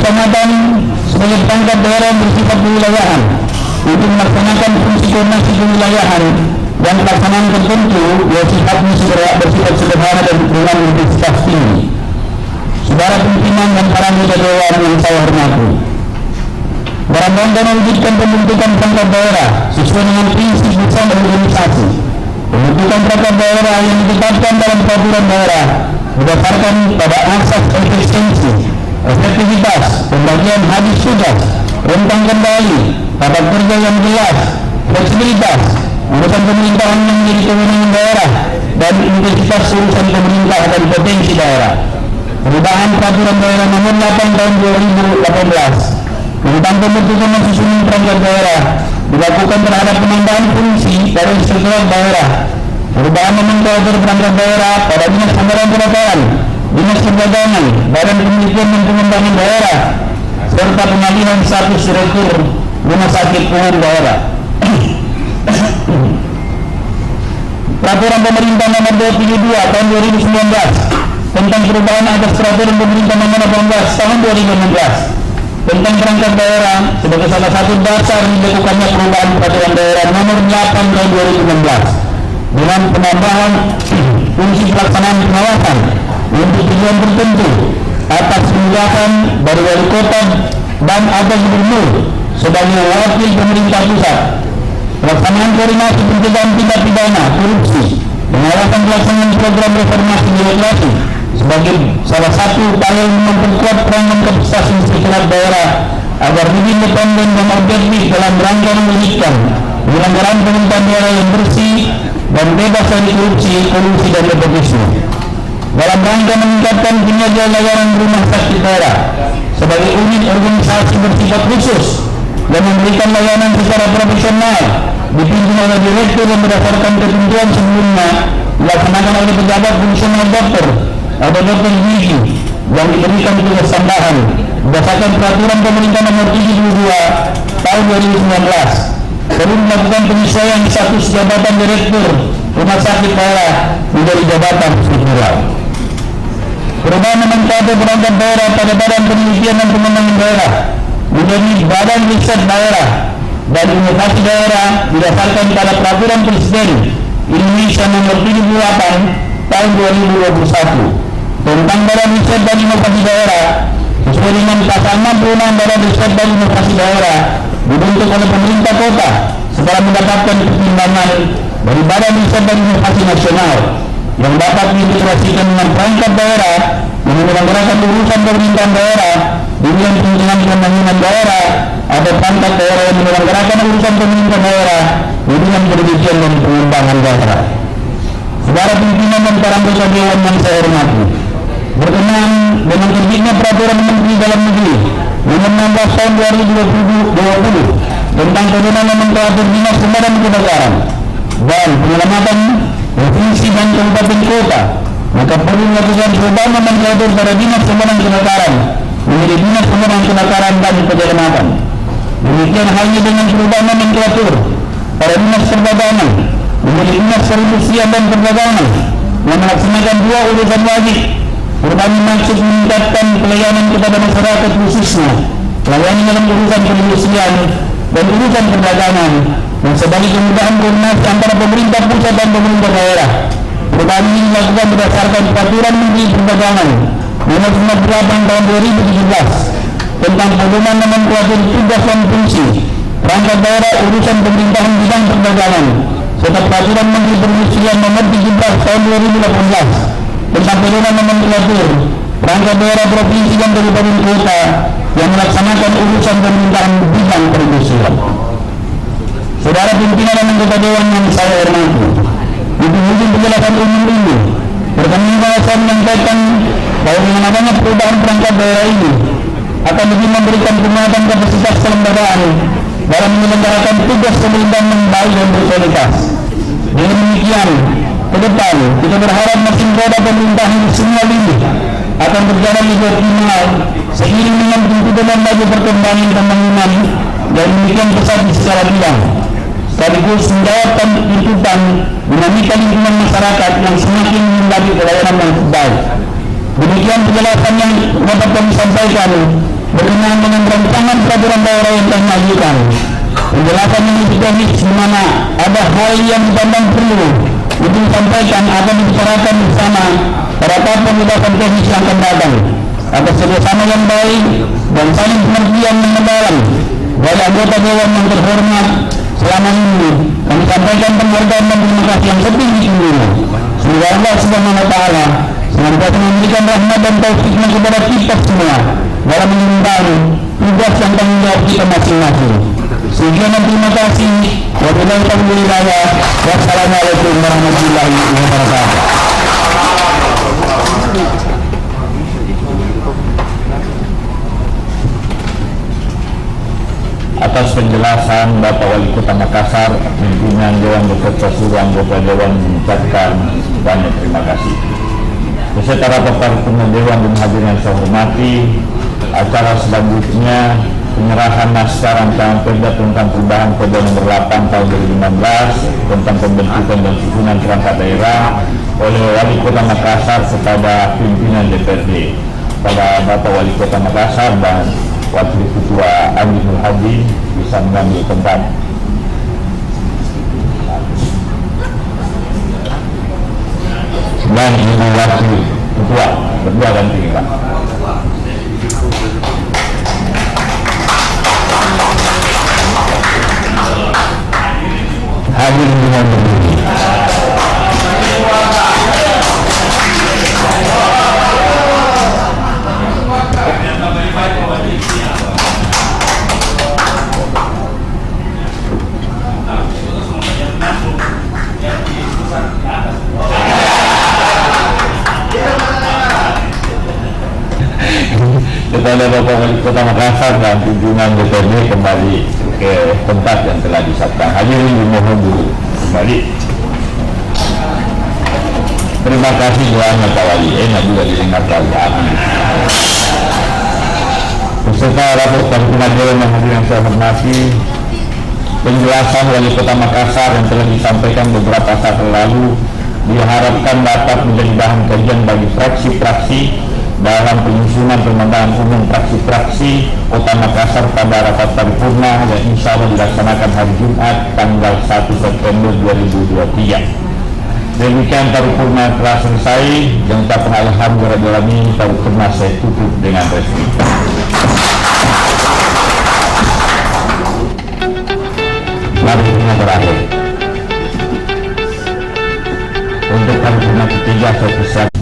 kecamatan sebagai perangkat daerah yang bersifat kewilayahan untuk melaksanakan fungsi koordinasi kewilayahan dan pelaksanaan tertentu yang sifatnya bersifat sederhana dan dengan intensitas tinggi. Saudara pimpinan dan para anggota dewan yang saya hormati, dalam rangka mewujudkan pembentukan perangkat daerah sesuai dengan prinsip besar organisasi, pembentukan perangkat daerah yang ditetapkan dalam peraturan daerah berdasarkan pada asas efisiensi, efektivitas, pembagian habis tugas, rentang kendali, tata kerja yang jelas, fleksibilitas, urusan pemerintahan yang menjadi kewenangan daerah, dan intensitas urusan pemerintah dan potensi daerah. Perubahan peraturan daerah nomor 8 tahun 2018 tentang pembentukan dan susunan perangkat daerah dilakukan terhadap penambahan fungsi pada inspektorat daerah, perubahan nomenklatur perangkat daerah pada dinas anggaran perataran, dinas perdagangan, badan penelitian dan pengembangan daerah, serta pengalihan status direktur rumah sakit umum daerah. Peraturan pemerintah nomor 22 tahun 2019 tentang perubahan atas peraturan pemerintah nomor 18 tahun 2016 tentang perangkat daerah sebagai salah satu dasar dilakukannya perubahan peraturan daerah nomor 8 tahun 2016 dengan penambahan fungsi pelaksanaan pengawasan untuk tujuan tertentu atas penjelasan dari wali kota dan atau gubernur sebagai wakil pemerintah pusat, pelaksanaan koordinasi pencegahan tindak pidana korupsi, pengawasan pelaksanaan program reformasi birokrasi sebagai salah satu upaya memperkuat peranan kapasitas inspektorat daerah agar lebih independen dan objektif dalam rangka mewujudkan penyelenggaraan pemerintahan daerah yang bersih dan bebas dari korupsi, kolusi, dan nepotisme. Dalam rangka meningkatkan kinerja layanan rumah sakit daerah sebagai unit organisasi bersifat khusus dan memberikan layanan secara profesional dipimpin oleh direktur yang berdasarkan ketentuan sebelumnya dilaksanakan oleh pejabat fungsional dokter atau dokter gigi yang diberikan tugas tambahan berdasarkan peraturan pemerintah nomor 72 tahun 2019 perlu melakukan penyesuaian status jabatan direktur rumah sakit daerah menjadi jabatan struktural. Perubahan nomenklatur perangkat daerah pada badan penelitian dan pengembangan daerah menjadi badan riset daerah dan inovasi daerah didasarkan pada peraturan presiden Indonesia nomor 78 tahun 2021 tentang badan riset dan inovasi daerah sesuai dengan pasal 66 badan riset dan inovasi daerah dibentuk oleh pemerintah kota setelah mendapatkan pertimbangan dari badan riset dan inovasi nasional yang dapat diintegrasikan dengan perangkat daerah yang menyelenggarakan urusan pemerintahan daerah dengan pengembangan pembangunan daerah atau perangkat daerah yang menyelenggarakan urusan pemerintah daerah dengan penelitian dan pengembangan daerah. Saudara pimpinan dan para anggota dewan yang saya hormati, berkenaan dengan terbitnya peraturan Menteri Dalam Negeri nomor 16 tahun 2020 tentang pedoman nomenklatur dinas pemadam kebakaran dan penyelamatan provinsi dan kabupaten kota, maka perlu melakukan perubahan nomenklatur pada dinas pemadam kebakaran menjadi dinas pemadam kebakaran dan penyelamatan. Demikian halnya dengan perubahan nomenklatur pada dinas perdagangan menjadi dinas perindustrian dan perdagangan yang melaksanakan dua urusan wajib. Perubahan maksud meningkatkan pelayanan kepada masyarakat khususnya pelayanan dalam urusan perindustrian dan urusan perdagangan dan sebagai kemudahan koordinasi antara pemerintah pusat dan pemerintah daerah. Perubahan ini dilakukan berdasarkan peraturan Menteri Perdagangan nomor 98 tahun 2017 tentang pedoman nomenklatur tugas dan fungsi perangkat daerah urusan pemerintahan bidang perdagangan serta peraturan Menteri Perindustrian nomor 17 tahun 2018 tentang pedoman nomenklatur perangkat daerah provinsi dan kabupaten kota yang melaksanakan urusan pemerintahan bidang perindustrian. Saudara pimpinan dan anggota dewan yang saya hormati, di penghujung penjelasan umum ini berkenaan saya menyampaikan bahwa dengan adanya perubahan perangkat daerah ini akan lebih memberikan penguatan kapasitas kelembagaan dalam menyelenggarakan tugas pemerintahan yang baik dan berkualitas. Dengan demikian, ke depan kita berharap mesin roda pemerintahan di semua lini akan berjalan lebih optimal seiring dengan tuntutan dan laju perkembangan pembangunan dan demikian pesat secara bidang, sekaligus menjawab tuntutan dinamika lingkungan masyarakat yang semakin menjadi pelayanan yang baik. Demikian penjelasan yang dapat kami sampaikan. berkenaan dengan rancangan peraturan daerah yang kami ajukan. Penjelasan ini teknis di mana ada hal yang memang perlu untuk disampaikan akan dibicarakan bersama pada tahap pembahasan teknis yang akan datang. Atas kerjasama yang baik dan saling pengertian yang mendalam dari anggota dewan yang terhormat selama ini, kami sampaikan penghargaan dan terima kasih yang setinggi-tingginya. Semoga Allah Subhanahu wa Ta'ala senantiasa memberikan rahmat dan taufiknya kepada kita semua dalam mengemban tugas dan tanggung jawab kita masing-masing. Sekian dan terima kasih. Wabillahi taufiq wal hidayah. Wassalamualaikum warahmatullahi wabarakatuh. Atas penjelasan Bapak Wali Kota Makassar, pimpinan Dewan beserta seluruh anggota Dewan mengucapkan banyak terima kasih. Beserta rapat paripurna Dewan dan hadirin yang saya hormati, acara selanjutnya penyerahan naskah rancangan Perda tentang perubahan Perda nomor 8 tahun 2015 tentang pembentukan dan susunan perangkat daerah oleh Wali Kota Makassar kepada pimpinan DPRD. Pada Bapak Wali Kota Makassar dan Wakil Ketua Andi Nur Hadi bisa mengambil tempat. Dan Ibu Wakil Ketua berdua dan tiga. Hadir dengan berdiri. Kepada Bapak Wali Kota Makassar dan pimpinan DPRD kembali ke tempat yang telah disabkan. Hadirin dimohon dulu kembali. Terima kasih doanya Pak Wali. Enak juga didengarkan. Beserta rapat paripurna Dewan yang hadir yang saya hormati, penjelasan Wali Kota Makassar yang telah disampaikan beberapa saat lalu diharapkan dapat menjadi bahan kajian bagi fraksi-fraksi dalam penyusunan pemandangan umum fraksi-fraksi Kota Makassar pada rapat paripurna yang insya Allah dilaksanakan hari Jumat tanggal 1 September 2023. Demikian paripurna telah selesai. Dengan ucapan alhamdulillah paripurna saya tutup dengan resmi. Paripurna berakhir. Untuk paripurna ketiga saya persiapkan